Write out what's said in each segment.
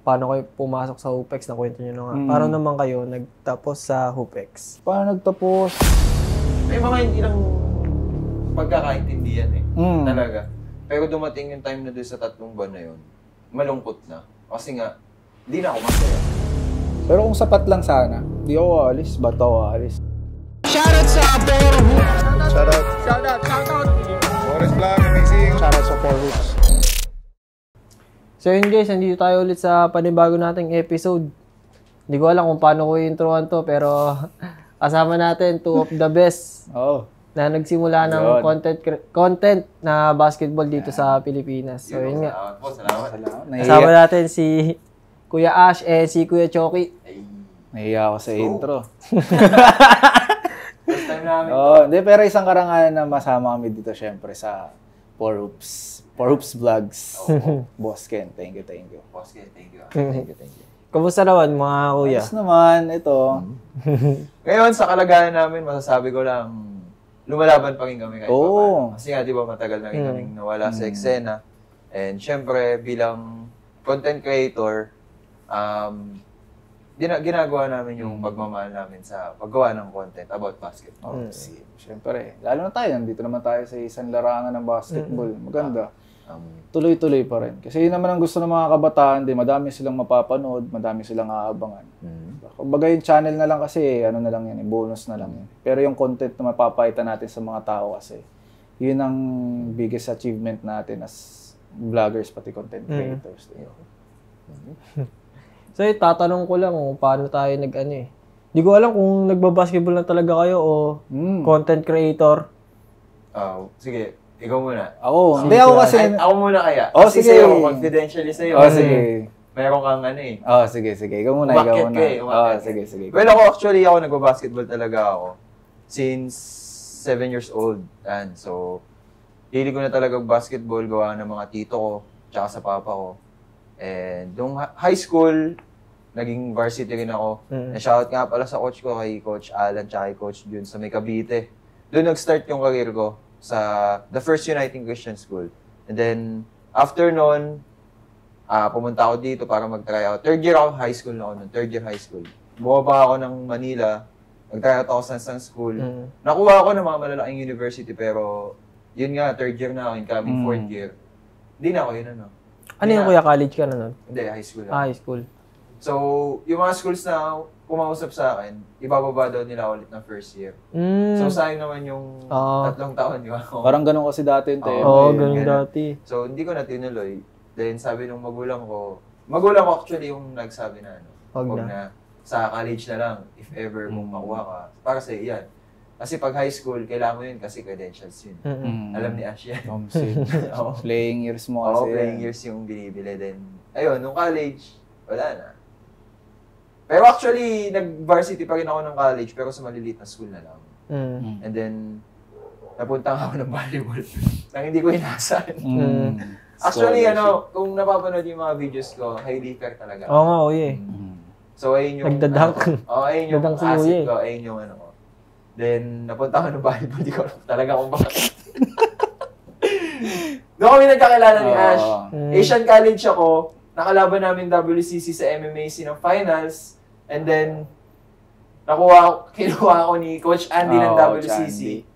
paano kayo pumasok sa Hupex, nakwento nyo na nga. Paano naman kayo nagtapos sa Hupex? Paano nagtapos? May mga ilang pagkakaintindihan talaga. Pero dumating yung time na doon sa 3 buwan na yun, malungkot na. Kasi nga, hindi na ako masaya. Pero kung sapat lang sana, di ako aalis. Ba't ako aalis? Shoutout sa Poro Hoops! Shoutout! Forest Vlog, amazing! Shoutout sa Poro Hoops! So yun guys, nandito tayo ulit sa panibago nating episode. Hindi ko alam kung paano ko i-introan to, pero kasama natin 2 of the best na nagsimula ng content na basketball dito sa Pilipinas. So yun nga. Salamat. Kasama natin si Kuya Ash and si Kuya Choki. Nahiya ako sa intro. First time namin. Hindi, pero isang karangalan na masama kami dito syempre sa 4 Hoops Vlogs. Boss Ken, thank you. Boss Ken, thank you. Kamusta naman mga kuya? Ayos naman, ito. Ngayon, sa kalagayan namin, masasabi ko lang, lumalaban pa rin kami kahit paano. Kasi nga, di ba, matagal na rin kaming nawala sa eksena. And syempre, bilang content creator, ginagawa namin yung pagmamahal namin sa paggawa ng content about basketball. Siyempre, lalo na tayo, nandito naman tayo sa isang larangan ng basketball. Maganda. Tuloy-tuloy pa rin. Kasi yun naman ang gusto ng mga kabataan, madami silang mapapanood, madami silang aabangan. Kumbaga yung channel na lang kasi, ano na lang yan, bonus na lang yan. Pero yung content na mapapakita natin sa mga tao kasi, yun ang biggest achievement natin as vloggers pati content creators. So, tatanong ko lang kung paano tayo Hindi ko alam kung nagbabasketball na talaga kayo o content creator. Sige, ikaw muna. Ako. Hindi ako kasi... Ako muna kaya. Kasi sige. sa'yo, confidentially sa'yo. Sige. Meron kang sige. Ikaw muna. Sige. Well, ako actually, nagbabasketball talaga ako. Since 7 years old. And so, hili ko na talaga basketball gawa ng mga tito ko, tsaka sa papa ko. And nung high school, naging varsity rin ako. Na-shoutout nga pala sa coach ko, kay Coach Alan, tsaka kay Coach Jun sa may Cavite. Doon nag-start yung career ko sa the First Uniting Christian School. And then, after nun, pumunta ako dito para mag-try out. Third year high school na ako nun. Third year high school. Bumaba ako ng Manila. Nag-try out ako sa isang school. Nakuha ako ng mga malalaking university, pero yun nga, third year na ako, incoming fourth year. Hindi na ako yun, Ano yung kuya, college ka na nun? Hindi, high school. High school. So, yung mga schools na kumausap sa akin, ibababa daw nila ulit ng first year. So, sayang naman yung 3 taon, di ba? Parang ganun kasi dati yung ganun dati. So, hindi ko na tinuloy. Then, sabi nung magulang ko actually yung nagsabi na, wag na. Sa college na lang, if ever mong makuha ka, para sa yan. Kasi pag high school, kailangan mo yun kasi credentials yun. Alam ni Ash yan. Playing years mo kasi. Playing years yung binibili. Then, ayun, nung college, wala na. Pero actually, nag-varsity pa rin ako ng college, pero sa maliliit na school na lang. And then, napunta ako ng volleyball nang hindi ko inaasahan. Actually, kung napapanood yung mga videos ko, highly fair talaga. Oo nga, So, ayun yung... Nagdadunk. Ayun yung asset ko, ayun yung ko. Then, napunta ako ng volleyball, di ko talaga kung bakit. Doon kami nagkakilala ni Ash. Asian College ako, nakalaban namin WCC sa MMAC ng finals, and then, kinuha ako ni Coach Andy ng WCC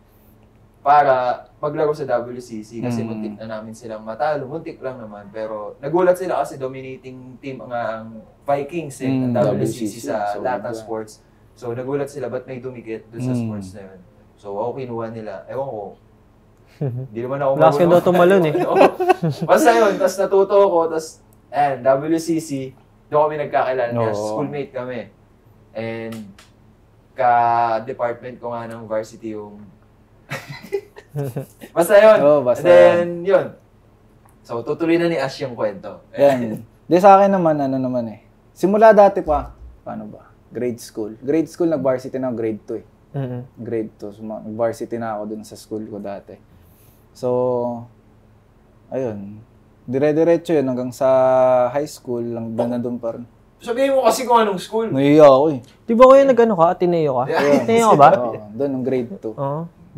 para maglaro sa WCC kasi muntik na namin silang matalo. Muntik lang naman, pero nagulat sila kasi dominating team ang Vikings ng WCC sa lahat ng sports. So, nagulat sila, ba't may dumikit doon sa sports na yun? So, ako kinuha nila. Ewan ko. Hindi naman ako Last ka daw tumalon Basta yun, tapos natuto ako, tapos, WCC, doon kami nagkakilala niya. Schoolmate kami. And, ka-department ko nga ng varsity yung... Basta yun. And then, yun. So, tutuloy na ni Ash yung kwento. Yan. Di sa akin naman, simula dati pa, paano ba? Grade school, nag-varsity na ako, grade 2 Grade 2. So, nag-varsity na ako dun sa school ko dati. So, ayun. Dire-diretso yun hanggang sa high school, nandun pa rin. Sabihin mo kasi kung anong school. Nahiya ako Di ba kayo Ateneo ka? Ateneo ka ba? Doon, ng grade 2.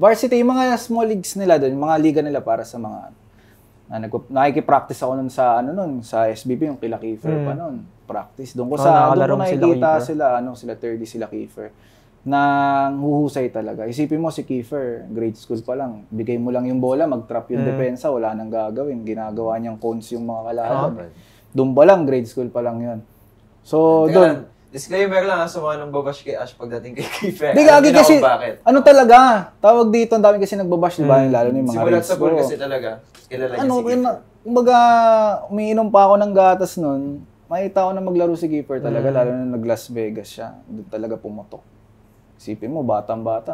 Varsity, yung mga small leagues nila doon, yung mga liga nila para sa mga Nakiki-practice ako nun sa SBP, yung kila Kiefer pa nun. Practice. Doon ko nakikita sila 30 sila Kiefer. Nang huhusay talaga. Isipin mo si Kiefer, grade school pa lang. Bigay mo lang yung bola, mag-trap yung depensa, wala nang gagawin. Ginagawa niyang cones yung mga kalaban. Doon pa lang, grade school pa lang yun. So, doon. Disclaimer lang, sa mga nang babash kay Ash pagdating kay Kiefer. Di gagi kasi, ano talaga, tawag dito, ang dami kasi nagbabash, diba? Lalo na yung mga simulat sa ball kasi talaga, kilala niya si Kiefer. Kumbaga, umiinom pa ako ng gatas nun, makita ko na maglaro si Kiefer talaga, lalo na nag-Las Vegas siya. Doon talaga pumutok. Isipin mo, batang-bata,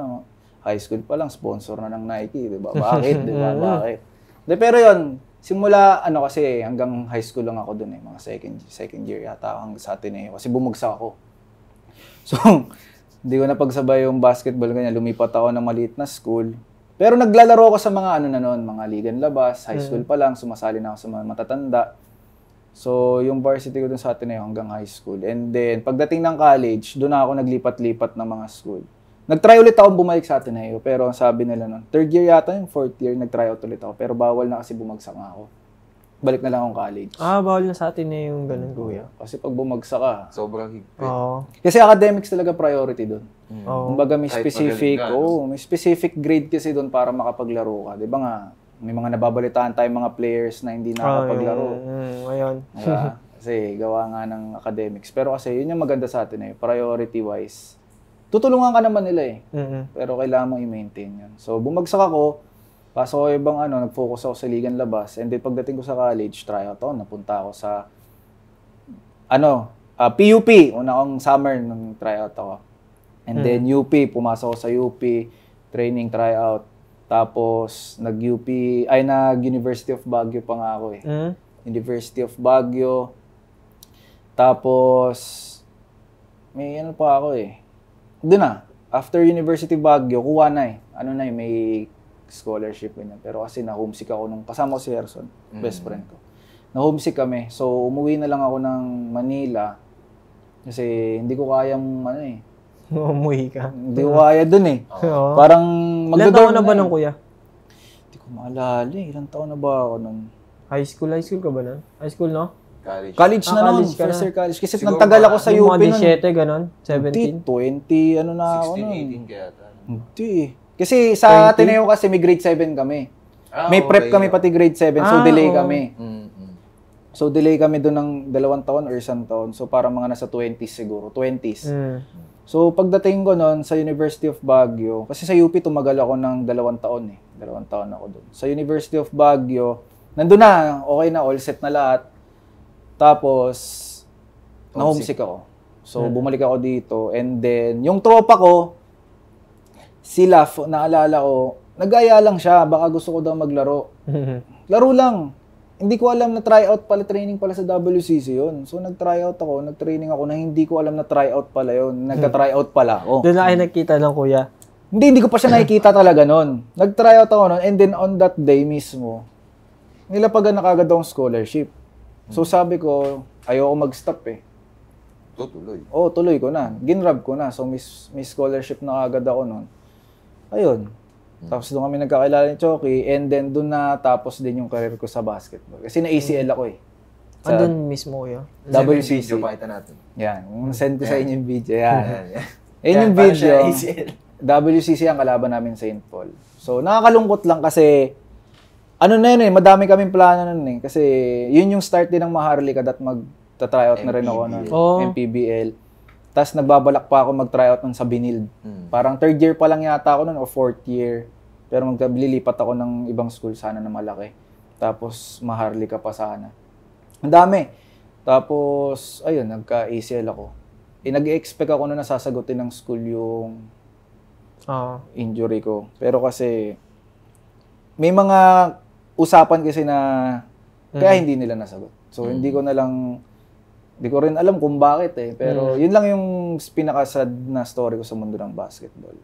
high school pa lang, sponsor na ng Nike, di ba? Bakit? Di ba? Bakit? Pero yun, simula, kasi, hanggang high school lang ako dun mga second year yata hanggang sa Ateneo, kasi bumagsak ako. So, hindi ko napagsabay yung basketball ganyan, lumipat ako ng maliit na school. Pero naglalaro ako sa mga mga ligan labas, high school pa lang, sumasali na ako sa mga matatanda. So, yung varsity ko dun sa Ateneo hanggang high school. And then, pagdating ng college, doon ako naglipat-lipat ng mga school. Nag-try ulit ako bumalik sa Ateneo, pero sabi nila nun, third year yata yung fourth year, nag-try out ulit ako. Pero bawal na kasi bumagsak nga ako. Balik na lang akong college. Bawal na sa Ateneo yung ganun, kuya. Kasi pag bumagsak ka, sobrang higpit. Kasi academics talaga priority doon. Kumbaga may may specific grade kasi doon para makapaglaro ka. 'Di ba nga, may mga nababalitaan tayong mga players na hindi nakakapaglaro. Ayun. Kasi gawa nga ng academics. Pero kasi yun yung maganda sa atin priority-wise. Tutulungan ka naman nila Pero kailangan mo i-maintain yun. So bumagsak ako, pasok ko ibang nag-focus ako sa ligan labas. And then pagdating ko sa college, tryout ako, napunta ako sa PUP. Una akong summer nung tryout ako. And then UP, pumasok ako sa UP, training, tryout. Tapos nag-University of Baguio pa nga ako University of Baguio. Tapos may pa ako Doon na. After University of Baguio, kuha na may scholarship ganyan. Pero kasi na-homesick ako nung kasama ko si Herson, best friend ko. Na-homesick kami. So umuwi na lang ako ng Manila kasi hindi ko kayang Umuwi ka. Hindi ko kaya dun Parang ilan taon na ba nun, kuya? Hindi ko maalala Ilan taon na ba ako nun? High school ka ba nun? High school, no? College na nun. First year college. Kasi nagtagal ako sa UP nun. Yung mga 17, ganon? 17? 20, na ako nun. 16, 18 kaya ata. Hindi Kasi sa Ateneo kasi may grade 7 kami. May prep kami pati grade 7. So delay kami. So delay kami doon ng 2 taon or 1 taon. So parang mga nasa 20s siguro. 20s. So pagdating ko noon sa University of Baguio, kasi sa UP tumagal ako ng 2 taon 2 taon ako doon. Sa University of Baguio, nandun na, okay na, all set na lahat. Tapos, na-homesick ako. So bumalik ako dito. And then, yung tropa ko, sila, naalala ko, nag-aya lang siya, baka gusto ko daw maglaro. Laro lang. Hindi ko alam na tryout pala, training pala sa WCC yun. So nag-tryout ako, nag-training ako na hindi ko alam na tryout pala yun. Nagka-tryout pala ako. Doon na kayo nakita ng kuya? Hindi ko pa siya nakikita talaga nun. Nag-tryout ako nun, and then on that day mismo, nilapagan na kagad akong scholarship. So sabi ko, ayoko mag-stop Tuloy. Oo, tuloy ko na. Ginrab ko na. So may scholarship na kagad ako nun. Ayun. Tapos doon kami nagkakilala ni Choki, and then doon na tapos din yung career ko sa basketball. Kasi na-ACL ako Doon mismo kuya? WCC. Video pakita natin. Yan. Send ko sa inyo yung video. Yan. Yan yung video. WCC ang kalaban namin sa St. Paul. So nakakalungkot lang kasi madami kaming plano nun Kasi yun yung start din ng Maharlika at magta-tryout na rin ako nun. MPBL. Tapos nagbabalak pa ako mag-tryout nun sa Binild. Parang third year pa lang yata ako nun o fourth year. Pero maglilipat ako ng ibang school sana na malaki. Tapos Maharlika pa sana. Ang dami. Tapos, ayun, nagka-ACL ako. Nag-expect ako na nasasagutin ng school yung injury ko. Pero kasi, may mga usapan kasi na kaya hindi nila nasagot. So, hindi ko rin alam kung bakit pero yun lang yung pinaka-sad na story ko sa mundo ng basketball.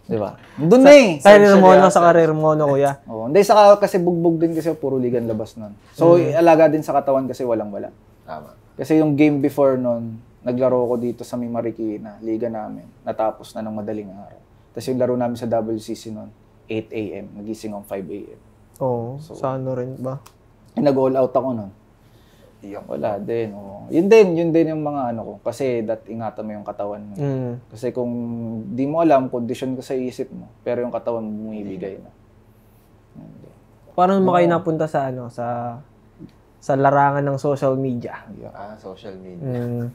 Di ba? Doon Career mo lang sa career mo, kuya? Oo. Hindi, kasi bugbog din kasi puro ligan labas nun. So, alaga din sa katawan kasi walang-wala. Tama. Kasi yung game before nun, naglaro ko dito sa may Marikina, liga namin. Natapos na ng madaling araw. Tapos yung laro namin sa WCC nun, 8 a.m. Nagising akong 5 a.m. Oo, sa ano rin ba? Nag-all out ako nun. Wala din. Oh. Yun din yung mga ano ko. Kasi ingatan mo yung katawan mo. Kasi kung di mo alam, kondisyon ka sa isip mo, pero yung katawan mo bumibigay na. Paano mo kayo napunta sa ano, sa larangan ng social media? Social media.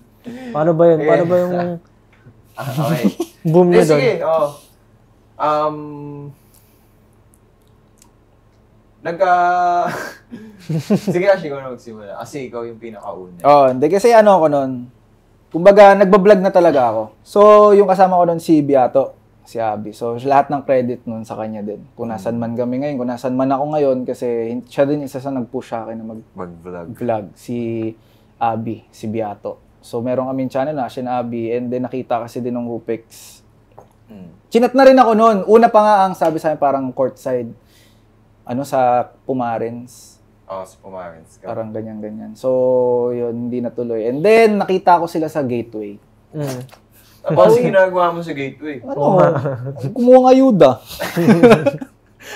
Paano ba yun? Paano ba yung Okay. boom na doon? Sige, Sige, Ash, ikaw na magsimula. Kasi ikaw yung pinakauna. Hindi kasi ano ako nun. Kumbaga, nagbablog na talaga ako. So, yung kasama ko nun si Beato, si Abby. So, lahat ng credit nun sa kanya din. Kung nasan man kami ngayon, kung nasan man ako ngayon, kasi siya din isa sa nag-push sa akin na mag-vlog. Si Abby, si Beato. So, meron kaming channel na, Ash and Abby, and then nakita kasi din ng Hupex. Chinat na rin ako nun. Una pa nga ang sabi sa akin parang courtside. Sa Pumarins. Sa Pumarins. Parang ganyan-ganyan. So, yun, hindi natuloy. And then, nakita ko sila sa Gateway. Tapos, ginagawa mo sa Gateway? Kumuha ng ayuda.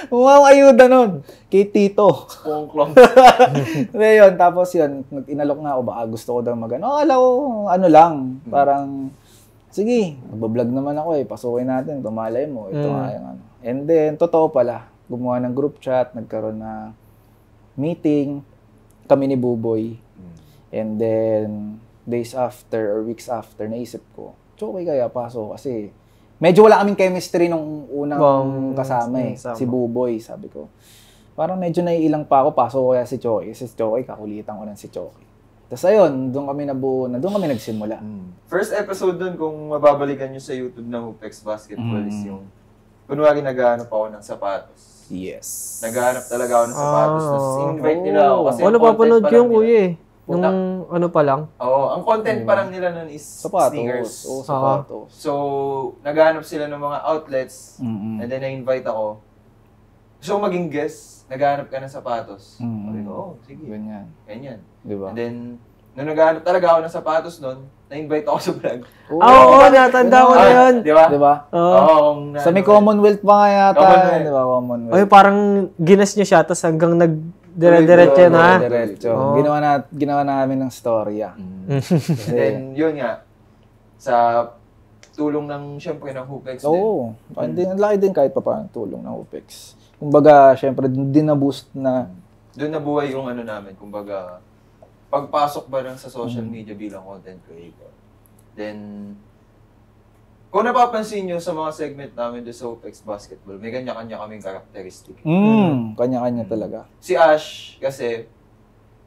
Kumuha ng ayuda nun. Kay Tito. Pongklong. Yun, tapos yun, inalok nga ako, baka gusto ko daw mag-ano. Akala ko, ano lang, parang, sige, magbablog naman ako pasukin natin, tumalay mo, ito nga yung ano. And then, totoo pala, gumawa ng group chat, nagkaroon ng meeting, kami ni Buboy. And then, days after or weeks after, naisip ko, okay kaya paso kasi medyo wala kaming chemistry nung unang kasama si Buboy, sabi ko. Parang medyo naiilang pa ako, paso ko kaya si Choki. Si Choki, kakulitan ko lang si Choki. Tapos ayun, doon kami nabuo na, doon kami nagsimula. First episode doon, kung mababalikan nyo sa YouTube ng Hupex Basketball is yung, kunwari naghahanap ako ng sapatos. Yes. Naghahanap talaga ako ng sapatos. Tapos in-invite nila ako. Kasi napapanood ko yung kuya Nung ano pa lang. Oo, ang content pa lang nila nun is sneakers. Sapatos. So, naghahanap sila ng mga outlets. And then na-invite ako. So, maging guest, naghahanap ka ng sapatos. Sabi ko, sige. Ganyan. Diba? And then, nung naghahanap talaga ako ng sapatos nun, na-invite ako sa vlog. Oo, natanda ko na yun. Diba? Oo. Sa may Commonwealth pa nga yata. Diba, Commonwealth. Ay, parang ginas niya siya, tapos hanggang dire-diretso na. Diretso. Ginawa namin ng storya. Then, yun nga, sa tulong ng, syempre, ng Hupex din. Oo. Ang laki din kahit pa paano tulong ng Hupex. Kumbaga, syempre, din na-boost na. Doon nabuhay yung ano namin, kumbaga, pagpasok ba lang sa social media bilang content creator. Then, kung napapansin nyo sa mga segment namin doon sa Hupex Basketball, may kanya-kanya kaming karakteristik. Kanya-kanya talaga. Si Ash, kasi,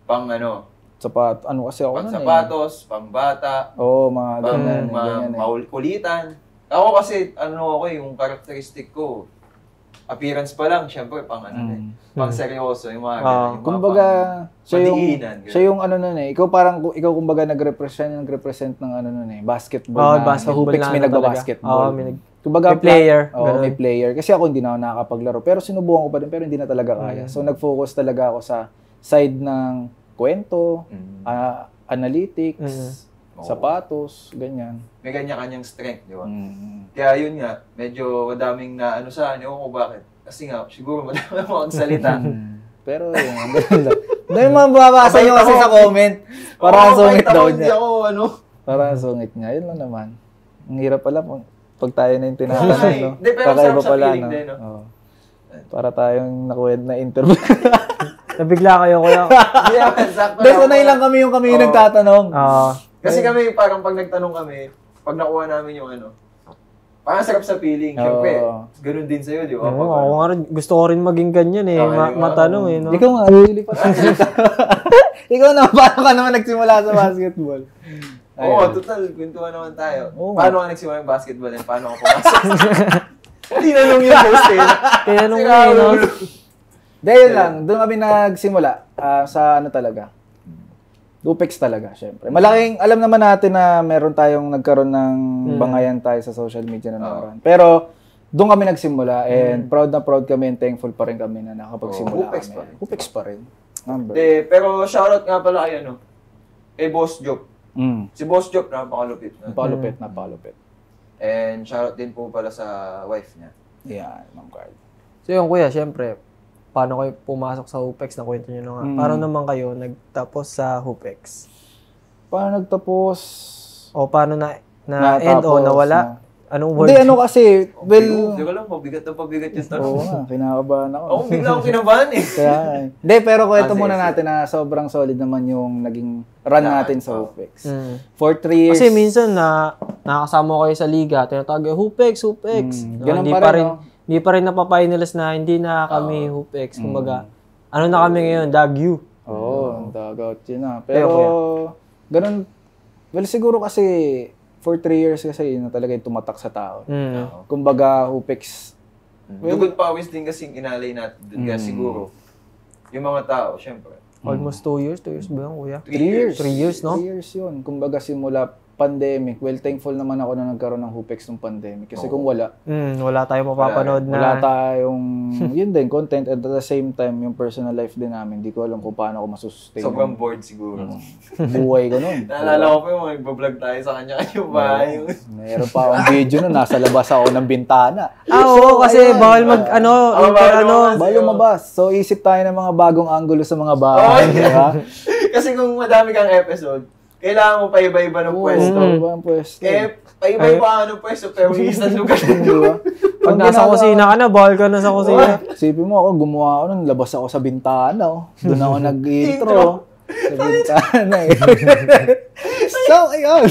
pang ano, ano kasi ako pang sapatos, pang bata, Oo, mga pang ganyan. kulitan. Ako kasi, yung karakteristik ko, appearance pa lang, syempre, pang pang seryoso, yung mga ganyan. Kumbaga, siya yung ano nun ikaw kumbaga nag-represent ng ano nun basketball na. Basketball Hupex, may nagba-basketball. Kumbaga, may player. May player. Kasi ako hindi na ako nakakapaglaro. Pero sinubukan ko pa din, pero hindi na talaga kaya. So, nag-focus talaga ako sa side ng kwento, analytics, sapatos, ganyan. May kanya-kanyang strength, di ba? Kaya yun nga, medyo madaming na ano sa ewan ko bakit. Kasi nga, siguro madami mo akong salita. Pero yun, ganun lang. Dahil mababasa nyo kasi sa comment. Parang sungit daw niya. Parang sungit niya. Yun lang naman. Ang hirap pala pag tayo na yung tinatanong, no? Pero sarap sa feeling din, no? Para tayong nakuwed na interview. Nabigla kayo, kuya. Dahil sanay lang kami yung nagtatanong. Kasi kami, parang pag nagtanong kami, pag nakuha namin yung parang sarap sa feeling. Siyempre, ganun din sa'yo, di ba? Oo, nga rin. Gusto ko rin maging ganyan matanong no? Ikaw nga, really pa. Ikaw na, paano ka naman nagsimula sa basketball? Oo, total, kwentuhan naman tayo. Paano ka nagsimula yung basketball and paano ka pumasok? Tinanong yung host Tinanong mo Dahil lang, doon kami nagsimula sa talaga. Hupex talaga, syempre. Malaking, alam naman natin na meron tayong nagkaroon ng bangayan tayo sa social media na nakaraan. Pero, doon kami nagsimula and proud na proud kami and thankful pa rin kami na nakapagsimula kami. Hupex pa rin. Pero shoutout nga pala kay Boss Job. Si Boss Job, napakalupit. Napalupit. And shoutout din po pala sa wife niya. Yeah, Ma'am Carl. So yun, kuya, syempre, paano kayo pumasok sa Hupex? Nakwento nyo na nga. Paano naman kayo nagtapos sa Hupex? Paano nagtapos? O paano na end o nawala? Anong word? Hindi, ano kasi, well... Hindi ko lang, pabigat yung tanong. Oo nga, kinakabahan ako. Ako, bigla akong kinabahan eh. Kaya, hindi, pero kwento Sige, muna sige. natin na sobrang solid naman yung naging run natin sa Hupex. Mm. For 3 years. Kasi minsan na nakakasama ko kayo sa liga, tinatawag Hupex. Ganun Hindi pa pa rin, rin, no? hindi pa rin napafinalist na hindi na kami Hupex. Kumbaga, ano na kami ngayon? Dagyu. Oo, dagat yun na. Pero, Pero, ganun, well, siguro kasi, for 3 years kasi yun na talaga yung tumatak sa tao. Kumbaga, Hupex. Dugod pawis din kasing inalay natin doon. Kaya siguro, yung mga tao, syempre. Almost 2 years. 2 years ba yan, kuya? 3 years. 3 years, no? 3 years yun. Kumbaga, simula pandemic. Well, thankful naman ako na nagkaroon ng Hupex nung pandemic. Kasi kung wala, Wala tayong mapapanood na... wala tayong, yun din, content. And at the same time, yung personal life din namin. Hindi ko alam kung paano ako masustain. Sobrang bored siguro. Buhay ko nun. Naalala ko pa yung mga nagbablog tayo sa kanya yung bahay. Meron pa akong video nun. Nasa labas ako ng bintana. Oo, kasi bawal mag, Bawal lumabas. So, isip tayo ng mga bagong angulo sa mga bahay. Di ba? Kasi kung madami kang episode, kailangan mo pa iba-iba ng pwesto. Iba ang pwesto. Kaya pa-iba ka ng pwesto, pero isang lugar. Di ba? Pag nasa kusina ka na, bawal ka na sa kusina. Isipin mo ako, gumawa ako nun, labas ako sa bintana. Doon ako nag-intro. Sa bintana eh. So, ayun.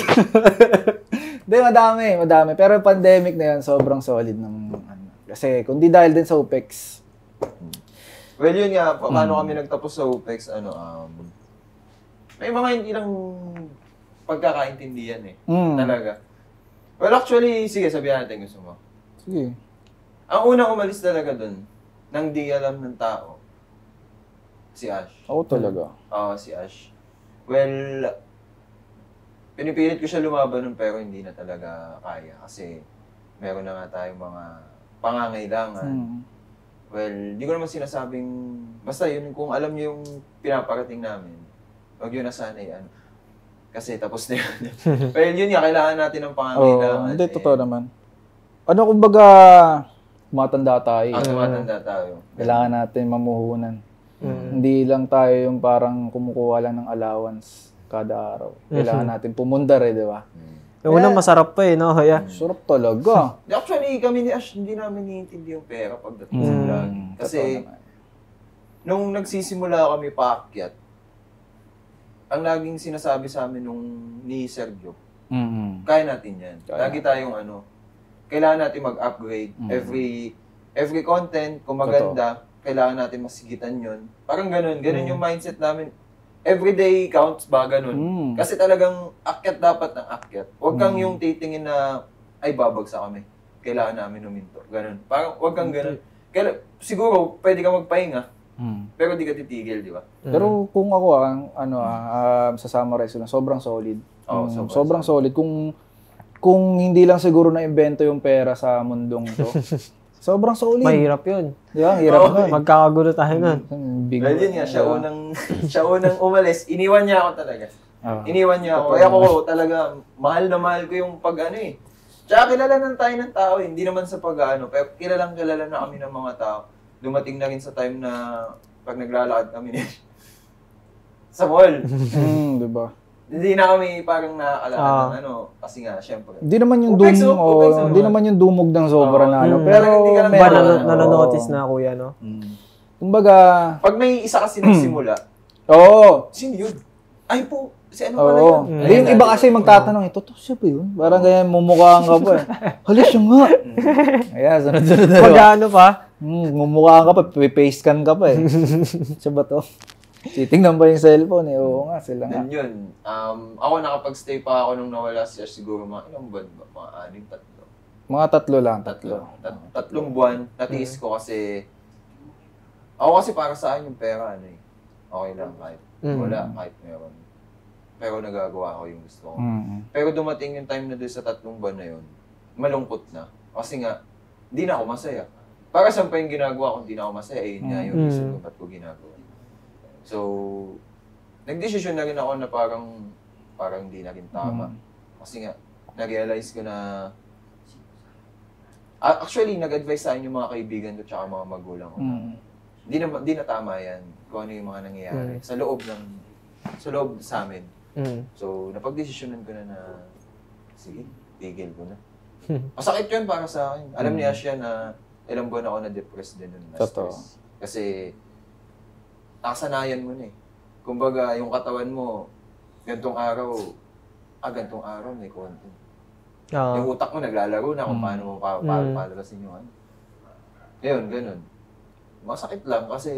Hindi, madami. Pero pandemic na yun, sobrang solid ng kasi kung di dahil din sa Hupex. Well, yun nga, paano kami nagtapos sa Hupex, may mga hindi lang pagkakaintindihan eh. Talaga. Well, actually, sige, sabihan natin gusto mo. Sige. Ang unang umalis talaga dun, nang di alam ng tao, si Ash. Ako talaga. Oo, si Ash. Well, pinipilit ko siya lumaban nun pero hindi na talaga kaya kasi meron na nga tayong mga pangangailangan. Well, di ko naman sinasabing, basta yun, kung alam niyo yung pinaparating namin, wag yun na sana kasi tapos na yun. Well, yun nga, kailangan natin ng pangangailangan. Hindi, totoo naman. Ano, kumbaga, tumatanda tayo. Tumatanda tayo. Kailangan natin mamuhunan. Hindi lang tayo yung parang kumukuha lang ng allowance kada araw. Kailangan natin pumundar di ba? Yung unang masarap pa eh, no? Kaya, Sarap talaga. Actually, kami ni Ash, hindi namin niintindi yung pera pagdating sa vlog. Kasi, nung nagsisimula kami paakyat, ang laging sinasabi sa amin ni Sergio, kaya natin yan. Lagi tayong kailangan natin mag-upgrade. Every content, kung maganda, kailangan natin masigitan yun. Parang ganun. Ganun yung mindset namin. Everyday counts ba, ganun. Kasi talagang akyat dapat ng akyat. Huwag kang yung titingin na, ay babagsak kami. Kailangan namin huminto. Ganun. Parang huwag kang ganun. Siguro, pwede kang magpahinga. Pero di ka titigil, di ba? Pero kung ako, sa summarize ko lang, sobrang solid. Sobrang solid. Kung hindi lang siguro na-invento yung pera sa mundong to, sobrang solid. mahirap yun. Di ba? Hirap na. Magkakagulo tayo nun. Big Well, yun nga, siya unang umalis. Iniwan niya ako talaga. Iniwan niya ako. Kaya ako talaga, mahal na mahal ko yung pag-ano eh. Tsaka kilala na tayo ng tao eh. Hindi naman sa pag-ano. Pero kilala na kami ng mga tao. Dumating na rin sa time na pag naglalakad kami sa mall. Di ba? Hindi na kami parang nakakalakad ng kasi nga, syempre. Hindi naman yung Hupex, hindi naman yung dumog ng sobra na pero hindi ka na Nanonotice na kuya, no? kumbaga, Pag may isa kasi nagsimula, sino yun? Ay po, si ano pala yun? Yung iba kasi magtatanong, totoo siya ba yun? Parang ganyan, mumukhaan ka pa eh. Halis siya nga. Ayan, sunod-sunod na. Pag-ano pa? Mumukhaan ka pa, paste scan ka pa eh. Siya ba to? Titingnan ba yung cellphone eh? Oo nga, sila nga. Then yun, ako nakapag-stay pa ako nung nawala siya siguro mga ilang buwan ba? Mga 3. Mga 3 lang. Tatlong buwan. Natiis ko kasi, ako kasi para sa akin yung pera, okay lang kahit wala, kahit meron. Pero nagagawa ko yung gusto ko. Pero dumating yung time na doon sa 3 buwan na yun, malungkot na. Kasi nga, hindi na ako masaya. Para saan pa yung ginagawa ko, hindi na ako masaya, yun nga yung reason kung ba't ko ginagawa. So, nagdesisyon na rin ako na parang hindi na rin tama. Kasi nga, na-realize ko na, actually, nag-advise sa akin yung mga kaibigan ko tsaka mga magulang ko. di na tama yan kung ano yung mga nangyayari sa loob sa amin. So, napagdesisyonan ko na sige, tigil ko na. Masakit yun para sa akin. Alam niya siya na ilang buwan ako na-depressed din nun. Na-stress. Kasi, nakasanayan mo na eh. Kumbaga, yung katawan mo, gantong araw may content. Yung utak mo naglalaro na kung paano mo palalasin yung ano. Ngayon, ganun. Masakit lang kasi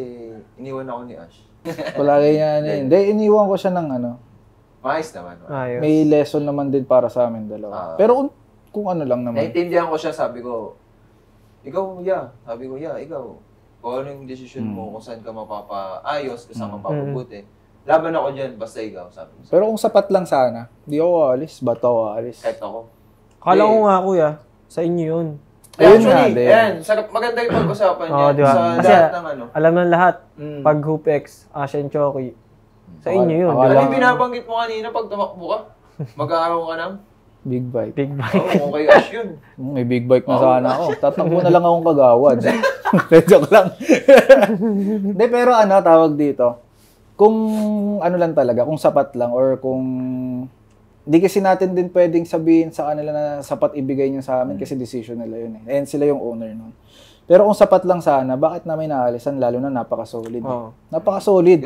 iniwan ako ni Ash. Palagi niya hindi, iniwan ko siya ng ano. Maayos naman. Ayos. May lesson naman din para sa amin dalawa. Pero kung ano lang naman. Naintindihan ko siya, sabi ko, ikaw, ikaw. Kung ano yung desisyon mo, kung saan ka mapapaayos, kung saan mapapabuti. Laban ako dyan, basta ikaw, sabi ko. Pero kung sapat lang sana, di ako aalis, ba't ako aalis? Kahit ako. Kala ko nga, kuya, sa inyo yun. Actually, maganda yung pag-usapan niya diba? sa Kasi lahat ng ano. Alam ng lahat, pag Hoopex, Ash and Choki, sa inyo yun. Ano yung binabanggit mo kanina pag tumakbo ka? Mag-aaraw ka ng? Big bike. Big bike. Oo, okay Ash yun. May big bike na sana ako. Tatakbo na lang akong kagawad. Joke lang. Hindi, pero ano, tawag dito. Kung ano lang talaga, kung sapat lang or kung hindi kasi natin din pwedeng sabihin sa kanila na sapat ibigay niyo sa amin kasi decision nila yun eh. And sila yung owner nun. Pero kung sapat lang sana, bakit namin naalisan? Lalo na napaka-solid. Napaka-solid.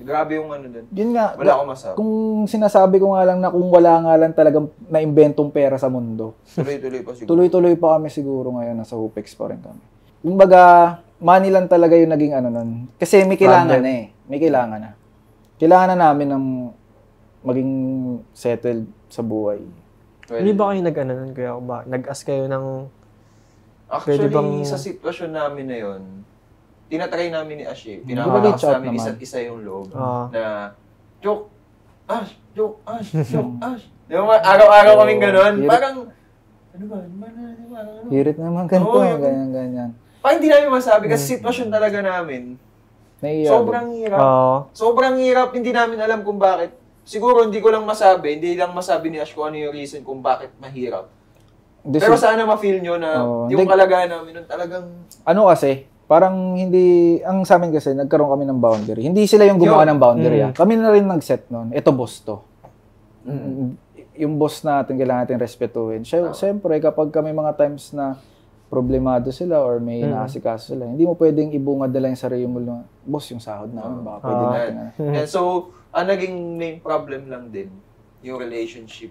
Grabe yung ano dun. Yun nga. Wala akong masabi. Kung sinasabi ko nga lang na kung wala nga lang talagang na-inventong pera sa mundo. Tuloy-tuloy pa siguro. Tuloy-tuloy pa kami siguro ngayon. Nasa Hoopex pa rin kami. Kumbaga, money lang talaga yung naging ano nun. Kasi may kailangan na eh. May kailangan na. Kailangan na namin ng maging settled sa buhay. Well, hindi ba kayo nag-ano nun, kuya? Nag-ask kayo ng... Actually, sa sitwasyon namin na yun, tinatry namin ni Ash eh. Pinapalakas namin isa't isa yung loob. Na, joke, Ash. Di ba, araw-araw kaming ganun. Parang, ano ba? Hirit naman ganito, ganyan. Parang hindi namin masabi kasi sitwasyon talaga namin. Sobrang hirap. Sobrang hirap. Hindi namin alam kung bakit. Siguro hindi lang masabi ni Ash kung ano yung reason kung bakit mahirap. Pero sana ma-feel nyo na yung kalagayan namin nun talagang... Ano kasi, parang hindi... Ang sa amin kasi, nagkaroon kami ng boundary. Hindi sila yung gumawa ng boundary. Kami na rin nag-set nun. Ito boss to. Yung boss natin, kailangan natin respetuhin. Siyempre, kapag kami mga times na problemado sila or may naasikaso sila, hindi mo pwedeng ibungad nila yung sarili mo na, boss, yung sahod namin, baka pwede natin. And so, ang naging main problem lang din, yung relationship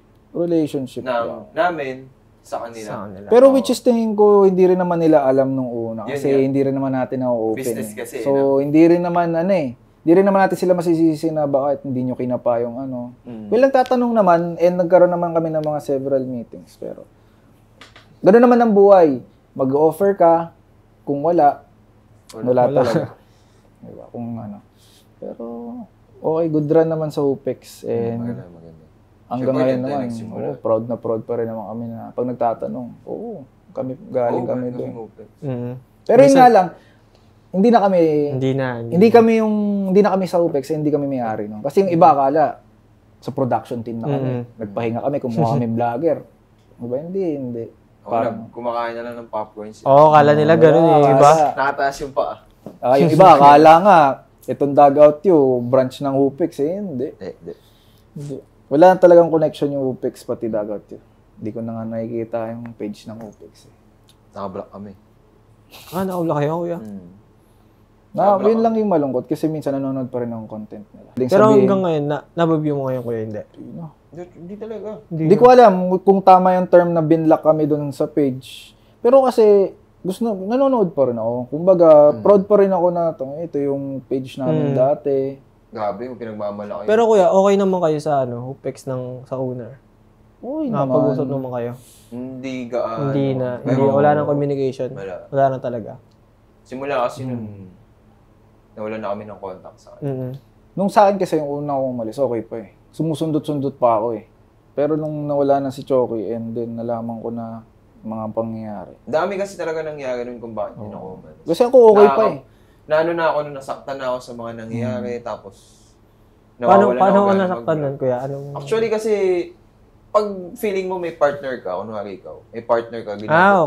namin sa kanila. Pero which is tingin ko, hindi rin naman nila alam nung una. Kasi hindi rin naman natin na-open. Business kasi. So, hindi rin naman hindi rin naman natin sila masisisi na bakit hindi nyo kinapa yung ano. Well, nagtatanong naman, and nagkaroon naman kami ng mga several meetings. Pero, gano'n naman ang buhay. Mag-offer ka, kung wala talaga. Diba? Kung ano. Pero, okay, good run naman sa Hoopex. And, maganda. Hanggang ngayon naman, proud na proud pa rin naman kami na pag nagtatanong, galing kami doon. Pero yun nga lang, hindi na kami sa Hoopex, hindi kami may-ari. No? Kasi yung iba akala, sa production team na kami. Nagpahinga kami, kumuha kami vlogger. Diba? Hindi. Parang kumakain na lang ng popcorn. Kala nila gano'n eh. Iba? Nakataas yung paa. Yung iba, akala nga, itong dugout yung branch ng Hoopex. Hindi. Wala talagang connection yung Hoopex pati dugout yun. Hindi ko na nga nakikita yung page ng Hoopex. Naka-block kami. Naka-block kayo, kuya? Yun lang yung malungkot kasi minsan nanonood pa rin ng content nila. Pero hanggang ngayon, nababview mo ngayon, kuya, hindi? Hindi talaga. Hindi ko alam kung tama yung term na binlock kami doon sa page. Pero kasi, nanonood pa rin ako. Kumbaga, proud pa rin ako na ito yung page namin dati. Grabe, yung pinagmamalaki. Pero kuya, okay naman kayo sa Hoopex sa owner? Uy, nakapag-usap naman kayo? Hindi gaano. Wala nang communication? Wala na talaga? Simula kasi nawala na kami ng contact sa kanya. Nung sa akin kasi yung una akong umalis, okay pa eh. Sumusundot-sundot pa ako eh. Pero nung nawala na si Choki and then nalaman ko na mga pangyayari. Dami kasi talaga nangyari nun kung bakit din ako umalis. Kasi ako okay pa eh. Nasaktan na ako sa mga nangyayari, tapos paano ako nasaktan nun, kuya? Actually kasi, pag feeling mo may partner ka, kunwari ikaw, may partner ka,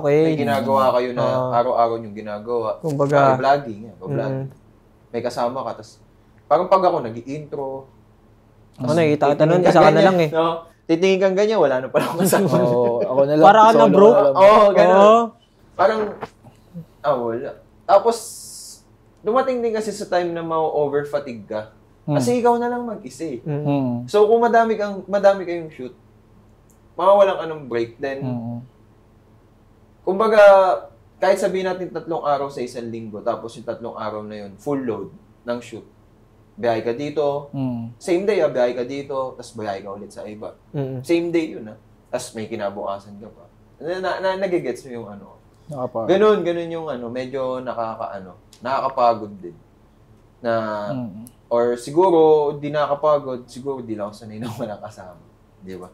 okay. May ginagawa kayo na araw-araw yung ginagawa. Kumbaga, vlogging. may kasama ka, tapos parang pag ako nag-i-intro, Nakikita kita nun, isa ka na lang eh. No? Titingin kang ganyan, wala na pala akong kasama. Ako na lang. Para ka na, Solo bro. ka lang. Oo, ganun. Oo. Parang, wala. Tapos, dumating din kasi sa time na ma-over-fatigue ka. Kasi ikaw na lang mag-isa eh. So, kung madami kayong shoot, mawawalan ka ng break, then, kumbaga, kahit sabihin natin 3 araw sa isang linggo, tapos yung 3 araw na yun, full load ng shoot. Biyahe ka dito, same day biyahe ka dito, tapos biyahe ka ulit sa iba. Same day yun tapos may kinabukasan ka pa. Nagigets mo yung ano. Ganun yung ano, medyo nakakapagod din. Or siguro, di nakakapagod, siguro di lang ako sanay na walang kasama. Di ba?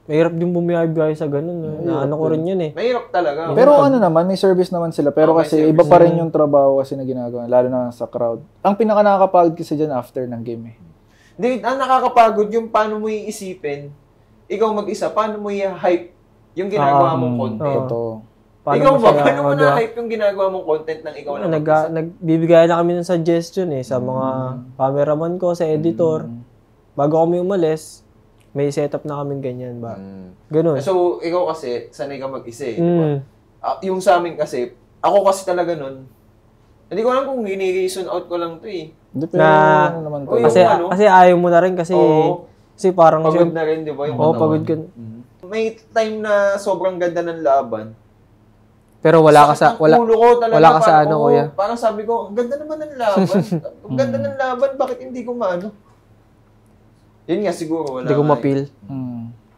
Mahirap din bumiyahe sa ganun. Na ano ko rin yun eh. Mahirap talaga. Pero ano naman, may service naman sila. Pero kasi iba pa rin yung trabaho kasi na ginagawa, lalo na sa crowd. Ang pinaka nakakapagod kasi dyan after ng game eh. Di, ang nakakapagod yung paano mo iisipin, ikaw mag-isa, paano mo i-hype yung ginagawa mong content. Totoo. Ikaw ba? Paano mo na-hype yung ginagawa mong content ng ikaw lang mag-isa? Nagbibigay na kami ng suggestion eh sa mga cameraman ko, sa editor. Bago kami umalis, may setup na kaming ganyan ba? Ganun. So, ikaw kasi, sanay ka mag-isa eh, di ba? Yung sa amin kasi, ako kasi talaga nun, hindi ko alam kung gini-reason out ko lang to eh. Depende naman to. Kasi ayaw mo na rin kasi, kasi parang... Pagod na rin, di ba? Oo, pagod ka. May time na sobrang ganda ng laban. Pero wala ka sa... Wala ka sa ano, kuya. Parang sabi ko, ang ganda naman ng laban. Ang ganda ng laban, bakit hindi ko maano? Yun nga, siguro wala. Hindi ko mapil.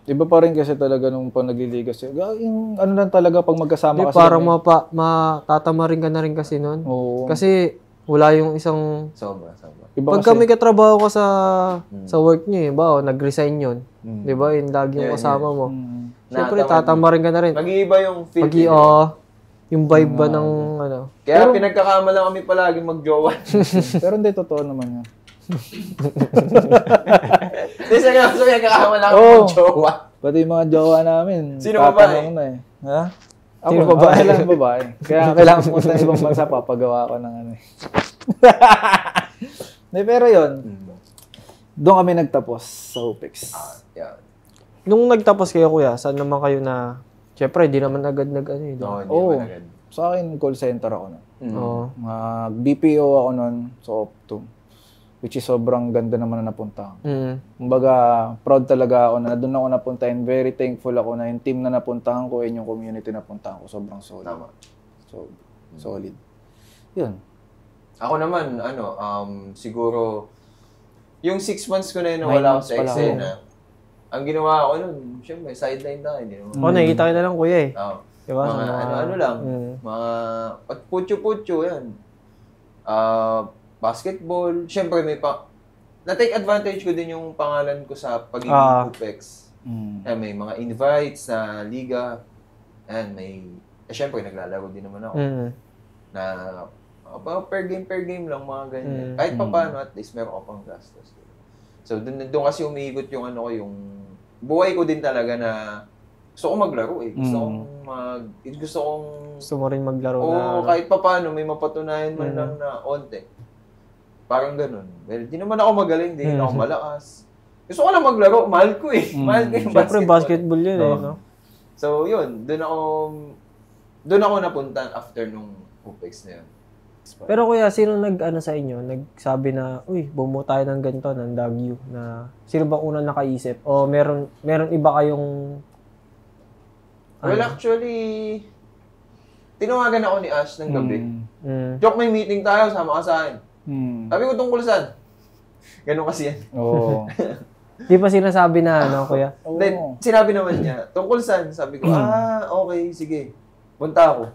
Iba pa rin kasi talaga nung pag nagliliga siya. Yung ano lang talaga pag magkasama kasi. Parang matatama rin ka na rin kasi nun. Oo. Kasi wala yung isang... Sobra. Pag kami katrabaho ko sa work niyo, ba, nag-resign yun. Di ba? Yung lagi yung kasama mo. Siyempre, tatama rin ka na rin. Mag-iiba yung feel. Yung vibe ba ng ano. Kaya pinagkakama lang kami palagi mag-jowa. Pero hindi, totoo naman yan. Hindi, seryoso pinagkakama lang kami mag-jowa. Pati yung mga jowa namin. Sino babae? Ha? Ako, Sino babae? Lang babae. Kaya kailangan ko sa ibang bansa, papagawa ko ng ano eh. Pero yun, doon kami nagtapos sa Hopex. Yeah. Nung nagtapos kayo, kuya, saan naman kayo na... Siyempre, di naman agad nag-ano eh. Sa akin, call center ako nun. BPO ako nun sa Optum. Which is sobrang ganda naman na napunta. Kumbaga, proud talaga ako na doon ako napunta and very thankful ako na yung team na napuntahan ko and yung community na napuntahan ko. Sobrang solid. Tama. So, solid. Yun. Ako naman, siguro, yung 6 months ko na yun na wala ako sa eksena. Ang ginawa ko nun, syempre, sideline tayo. Nakikita ko na lang, kuya eh. Diba? Mga ano lang. Mga putyo-putyo, yan. Basketball. Syempre, na-take advantage ko din yung pangalan ko sa pagiging Hopex. May mga invites na liga. Syempre, naglalaro din naman ako. Na per game lang, mga ganyan. Kahit pa paano, at least meron ko pang gastos. So, doon kasi umiikot yung yung buhay ko din talaga na gusto kong maglaro eh. Gusto mo rin maglaro kahit pa paano, may mapatunayan man lang na onte. Parang ganun. Well, di naman ako magaling, di naman ako malakas. Gusto ko lang maglaro, mahal ko eh. Mahal ko yung basketball. Siyempre, basketball yun eh, no? So, yun. Doon ako napunta after nung Hopex na yun. Pero kuya, sino nag-ano sa inyo? Nagsabi na, uy, bumuo tayo ng ganito, ng Daguio, na sino ba unang nakaisip? O meron iba kayong... Well, actually, tinawagan ako ni Ash ng gabi. Joke, may meeting tayo, sama ka sa akin. Sabi ko, tungkol saan? Ganun kasi yan. Oo. Di pa sinasabi na, ano, kuya? Then, sinabi naman niya, tungkol saan? Sabi ko, okay, sige. Punta ako.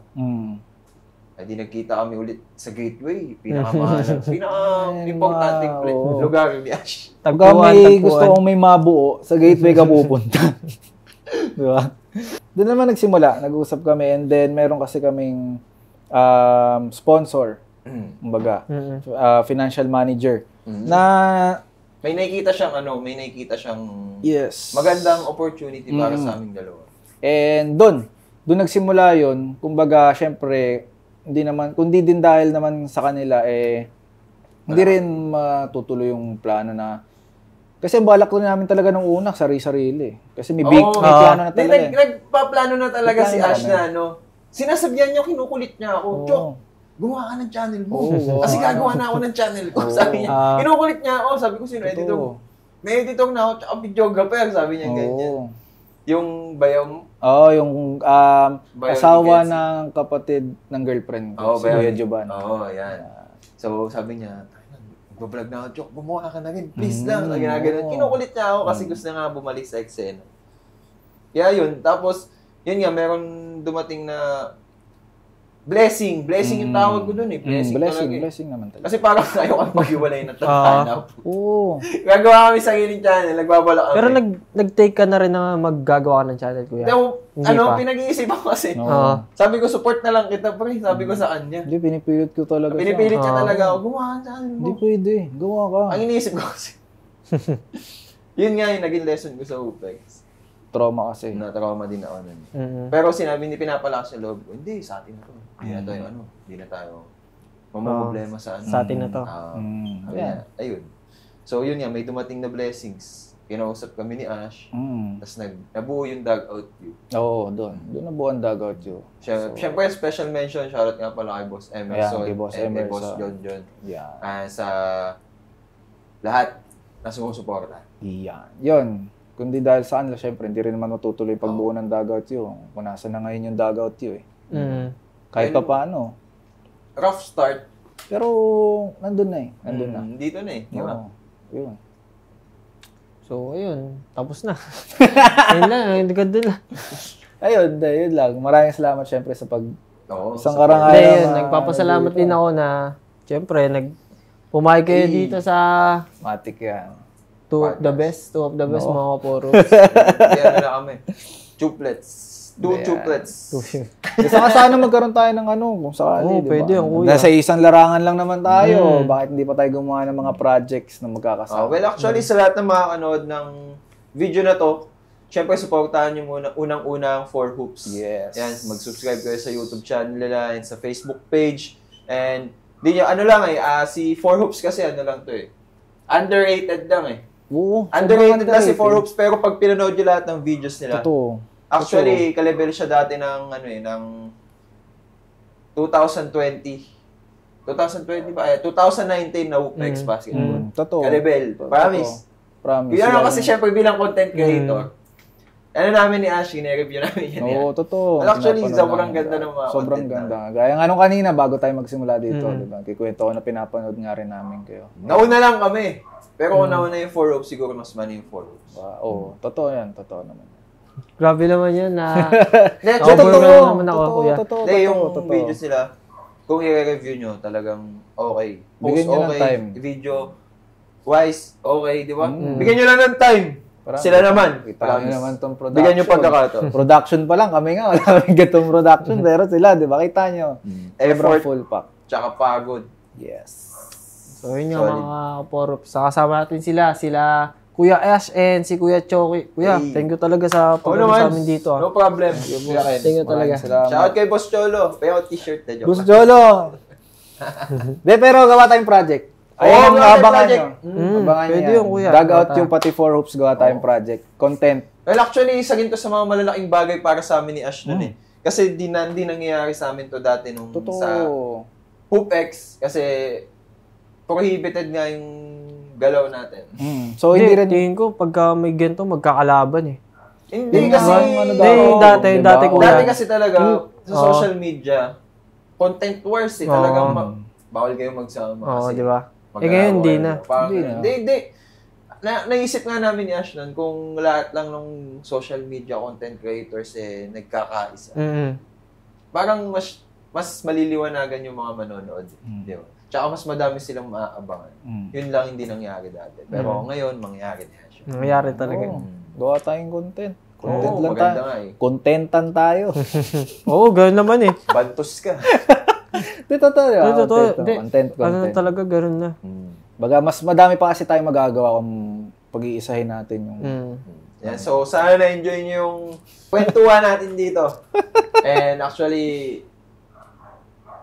Di nagkita kami ulit sa Gateway. Pinaka-importanting lugar ni Ash. Pagka may gusto kong may mabuo, sa Gateway ka pupunta. Di ba? Doon naman nagsimula. Nag-usap kami and then meron kasi kaming sponsor. Kumbaga. Financial manager. Na may nakikita siyang yes, magandang opportunity para sa aming dalawa. And doon nagsimula yun. Kumbaga, syempre, hindi naman, kundi din dahil naman sa kanila, Hindi rin matutuloy yung plano na... Kasi balak ko namin talaga nung una, sarili-sarili. Kasi may plano na talaga. Nagpaplano na talaga si Nagplano Ash na ano. Sinasabihan niya, kinukulit niya ako. Chok, gumawa ka ng channel mo. Kasi gagawa na ako ng channel ko. Sabi niya, kinukulit niya ako. Sabi ko, sino editor? May editor na ako, tsaka videographer. Sabi niya ganyan. Yung bayaw mo? Yung asawa ng kapatid ng girlfriend ko, si Kuya Joban. Yan. So, sabi niya, mag-vlog na ako, Chok, gumawa ka na rin. Please lang. Ginaganon. Kinukulit niya ako kasi gusto na nga bumalik sa eksena. Kaya yun. Tapos, yun nga, meron dumating na blessing yung tawag ko dun eh. Blessing naman talaga. Kasi parang ayaw kang pag-iwalay ng tatanap. Oo. Gagawa kami sa sariling channel, nagbabala kami. Pero nag-take ka na rin na maggagawa ka ng channel, kuya? Pinag-iisipan ko kasi. Sabi ko, support na lang kita, pre. Sabi ko sa kanya. Hindi, pinipilit ko talaga siya. Pinipilit niya talaga ako, gumawa ka ng channel mo. Hindi pwede, gawa ka. Ang iniisip ko kasi. Yun nga yung naging lesson ko sa UPEX. Trauma kasi. Na-trauma din ako nun. Pero sinabi ni pinapalakas yung loob ko, hindi, sa atin na to. Hindi na tayo, hindi na tayo mamamroblema sa ano. Sa atin na to. Ayun. So, yun nga, may dumating na blessings. Kinausap kami ni Ash. Tapos nabuo yung dugout view. Oo, doon. Doon nabuo ang dugout view. Siyempre, special mention, shoutout nga pala kay Boss Emerson. Kay Boss and kay Emerson. Boss John. Yeah. Sa lahat na sumusuporta. Yan. Yun. Kundi dahil sa kanila, syempre, hindi rin naman matutuloy pagbuo ng dugout view. Kung nasa na ngayon yung dugout view eh. Kahit pa paano. Rough start. Pero, nandun na eh. Nandun na. Dito na eh. Oo. Yun. So, ayun. Tapos na. Ayun lang. Ganda lang. Ayun lang. Maraming salamat syempre sa isang karangalan. Ayun, nagpapasalamat din ako na syempre, pumayag kayo dito sa Matik yan. Two of the best mga kaporos. Yan na kami. Tuplets. Gusto ka sana magkaroon tayo ng kung sakali, diba? Pwede yan, kuya. Nasa isang larangan lang naman tayo. Bakit hindi pa tayo gumawa ng mga projects na magkakasama? Well, actually, sa lahat ng mga kanood ng video na to, syempre, supportahan nyo muna unang-unang 4 Hoops. Yes. Yan, mag-subscribe kayo sa YouTube channel nila and sa Facebook page. And, si 4 Hoops kasi lang to eh. Underrated lang eh. Oo. Underrated na si 4 Hoops, pero pag pinanood nyo lahat ng videos nila, totoo. Actually, ka-level siya dati ng 2020. 2020 ba? 2019 na UPEX basketball. Totoo. Ka-level. Promise. Yun kasi syempre bilang content creator. Namin ni Ash, review namin yan. Oo, totoo. Actually, sobrang ganda ng mga sobrang ganda. Gaya nga nung kanina, bago tayo magsimula dito, diba? Kikwento ko na pinapanood nga rin namin kayo. Nauna lang kami. Pero kung nauna yung 4 Hoops, siguro mas mani yung 4 Hoops. Oo, totoo yan. Totoo naman. Grabe naman yan na... Totoo naman ako, kuya. Totoo. Yung videos nila, kung i-review nyo, talagang okay. Bigyan nyo ng time. Video wise, okay, di ba? Bigyan nyo lang ng time. Sila naman. Kita nyo naman tong production. Bigyan nyo pagkakataon. Production pa lang. Kami nga, wala kami gatong production. Pero sila, di ba? Kita nyo. Effort. Full pack. Tsaka pagod. Yes. So, yun yung mga kaporos. Kasama natin sila Kuya Ash and si Kuya Choki. Kuya, thank you talaga sa pagpunta sa amin dito. No problem. Thank you talaga. Shoutout kay Boss Cholo. Payout t-shirt na joke. Boss Cholo! Pero gawa tayong project. Ayun, abangan nyo. Abangan pwede nyo yung kuya. Dugout yung pati 4 Hoops, gawa tayong project. Content. Well, actually, isa rin to sa mga malalaking bagay para sa amin ni Ash nun eh. Kasi di nangyayari sa amin to dati nung sa HoopX. Kasi prohibited nga yung galaw natin. So, hindi rin... Tingin ko, pagka may ganito, magkakalaban eh. Hindi kasi... Dati ko Dati kasi talaga, sa social media, content wars eh. Talagang bawal kayo magsama. Oo, di ba? Ngayon, hindi na. Hindi. Naisip nga namin ni Ash nun, kung lahat lang ng social media content creators nagkakaisa. Parang mas maliliwanagan yung mga manonood. Di ba? Tsaka mas madami silang maaabangan. Yun lang hindi nangyari dati. Pero ngayon, mangyayari na siya. Nangyayari talaga. Gawa tayong content. Content lang maganda tayo. nga eh. Contentan tayo. Oo, gano'n naman eh. Bantos ka. Totoo. Content. Ano talaga, gano'n na. Baga, mas madami pa kasi tayong magagawa kung pag-iisahin natin yung... Yeah, so, sana na-enjoy nyo yung kwentuhan natin dito. And actually,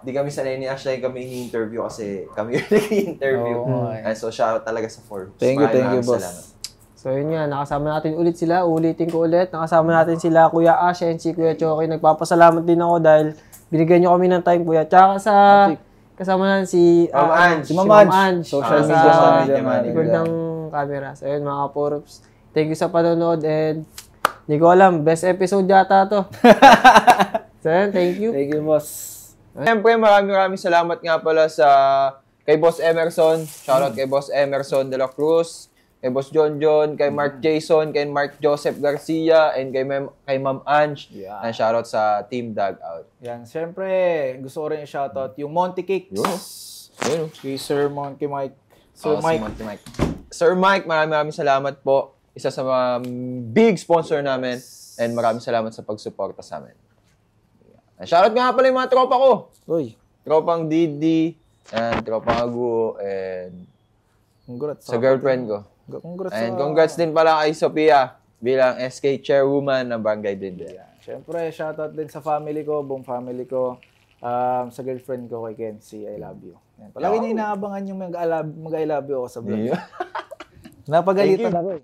di kami sanay ni Ash na kami ini-interview kasi kami yung nag-interview. And so, shoutout talaga sa Forbes. Thank you, boss. Salamat. So yun nga, nakasama natin ulit sila. Ulitin ko ulit. Nakasama natin sila Kuya Ash and si Kuya Choki. Nagpapasalamat din ako dahil binigyan nyo kami ng time, Kuya. Tsaka sa kasama natin si Ma'am Ange. Social media manager. Likod ng camera. So yun mga Forbes. Thank you sa panonood and hindi ko alam, best episode yata to. So yun, thank you. Thank you, boss. Siyempre, maraming salamat nga pala kay Boss Emerson. Shoutout kay Boss Emerson de la Cruz. Kay Boss John, kay Mark Jason, kay Mark Joseph Garcia, and kay Ma'am Ange. Yeah. And shoutout sa Team Dugout. Yan, siyempre, gusto ko rin shoutout yung Monty Cakes. Yun. Kay Sir Monkey Mike. Sir Mike. Sir Mike, maraming salamat po. Isa sa mga big sponsor namin. And maraming salamat sa pagsuporta sa amin. And shoutout nga pala yung mga tropa ko. Uy. Tropang Didi, and tropang Agu, and Congrats sa girlfriend ko. Congrats. And congrats din pala kay Sophia bilang SK chairwoman ng Barangay Blinde. Siyempre, shoutout din sa family ko, buong family ko. Sa girlfriend ko kay Kenzie, I love you. Yan. Palagi niya inaabangan yung mag-I love you ako sa vlog. Napagalitan ako eh.